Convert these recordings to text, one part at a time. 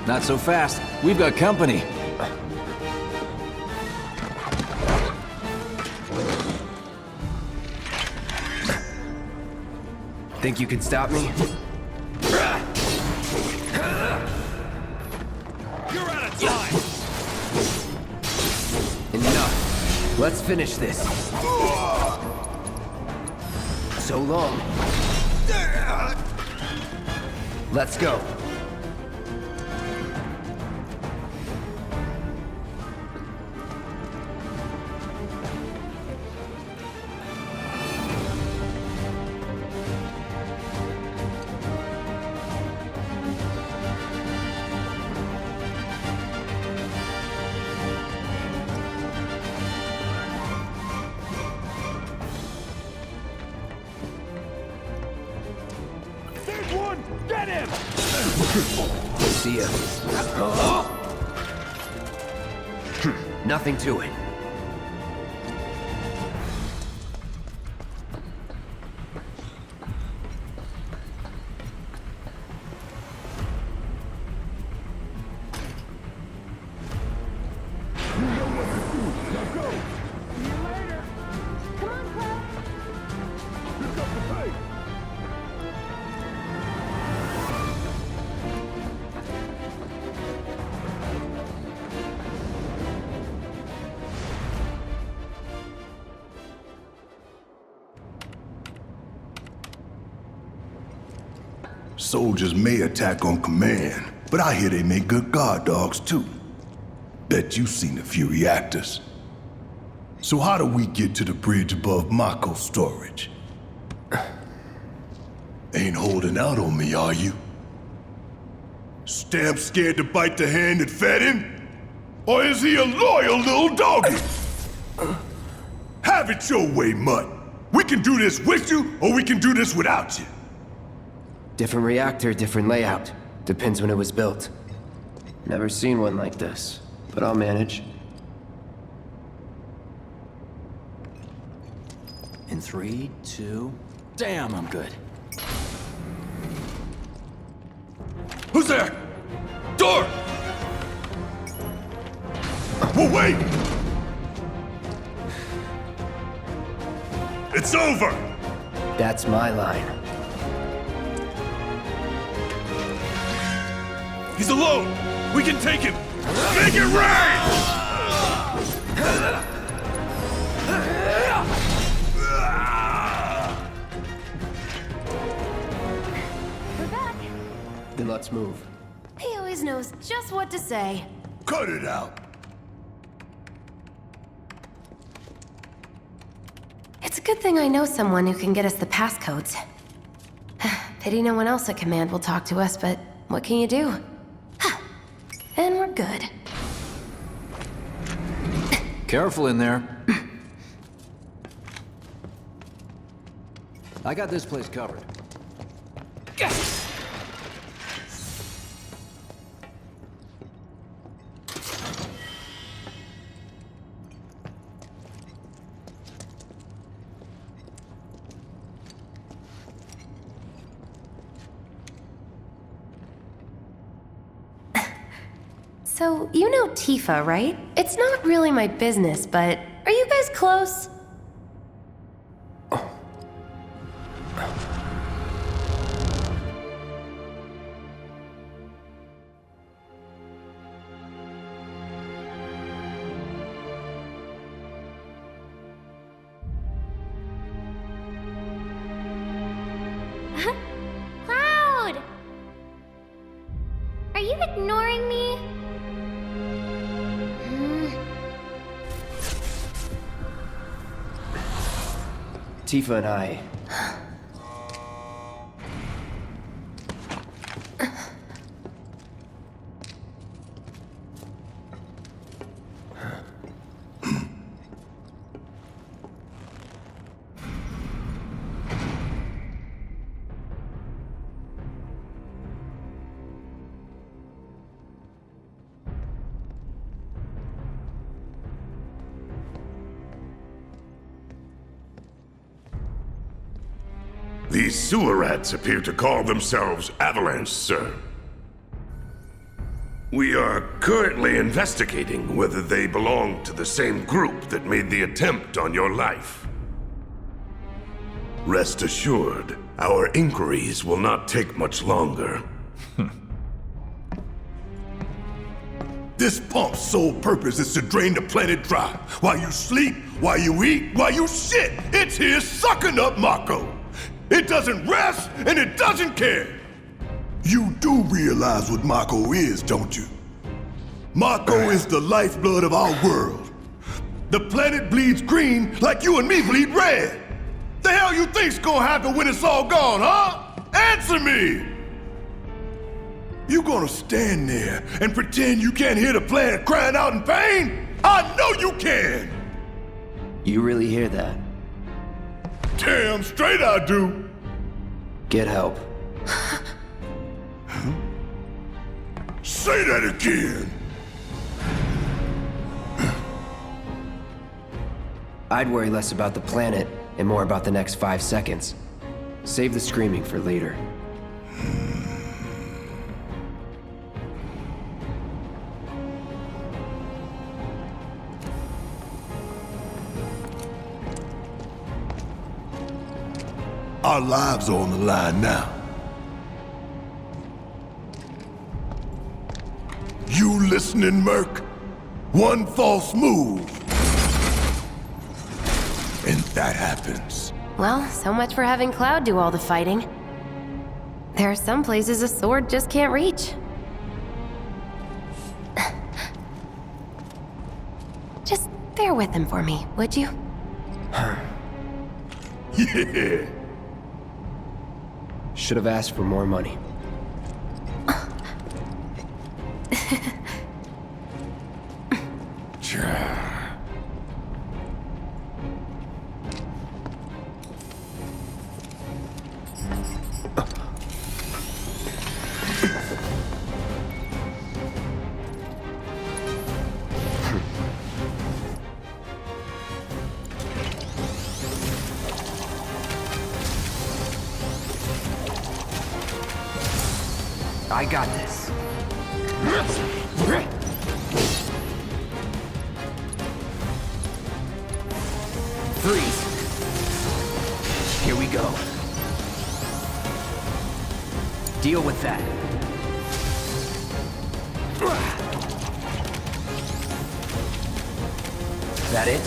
Not so fast. We've got company. Think you can stop me? You're out of time! Enough. Let's finish this. So long. Let's go. Get him! See ya. Nothing to it. Soldiers may attack on command, but I hear they make good guard dogs too. Bet you've seen a few reactors. So how do we get to the bridge above Mako storage? Ain't holding out on me, are you? Stamp scared to bite the hand that fed him? Or is he a loyal little doggy? Have it your way, Mutt. We can do this with you, or we can do this without you. Different reactor, different layout. Depends when it was built. Never seen one like this, but I'll manage. In 3, 2... Damn, I'm good. Who's there? Door! Well, wait! It's over! That's my line. He's alone! We can take him! Make it rain! We're back. Then let's move. He always knows just what to say. Cut it out! It's a good thing I know someone who can get us the passcodes. Pity no one else at command will talk to us, but what can you do? And we're good. Careful in there. I got this place covered. So, you know Tifa, right? It's not really my business, but are you guys close? Cloud! Are you ignoring me? Tifa and I... These sewer rats appear to call themselves Avalanche, sir. We are currently investigating whether they belong to the same group that made the attempt on your life. Rest assured, our inquiries will not take much longer. This pump's sole purpose is to drain the planet dry. While you sleep, while you eat, while you shit, it's here sucking up Mako. It doesn't rest, and it doesn't care. You do realize what Mako is, don't you? Mako is the lifeblood of our world. The planet bleeds green like you and me bleed red. The hell you think's gonna happen when it's all gone, huh? Answer me! You gonna stand there and pretend you can't hear the planet crying out in pain? I know you can! You really hear that? Damn straight I do! Get help. Say that again! I'd worry less about the planet and more about the next 5 seconds. Save the screaming for later. Our lives are on the line now. You listening, Merc? One false move, and that happens. Well, so much for having Cloud do all the fighting. There are some places a sword just can't reach. Just bear with him for me, would you? Yeah. Should have asked for more money. I got this. Freeze. Here we go. Deal with that. That it?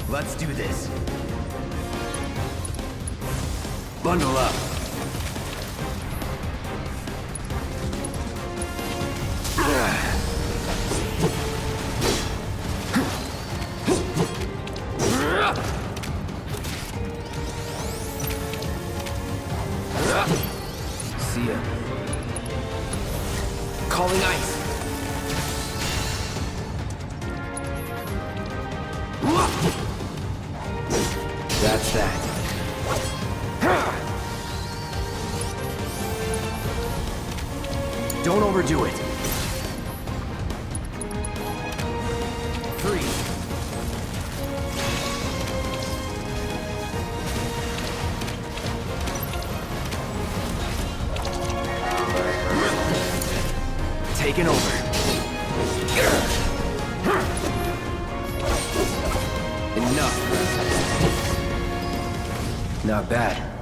Let's do this. Bundle up. See ya. Calling ice. That's that. Don't overdo it. Freeze. Taking over. Enough. Not bad.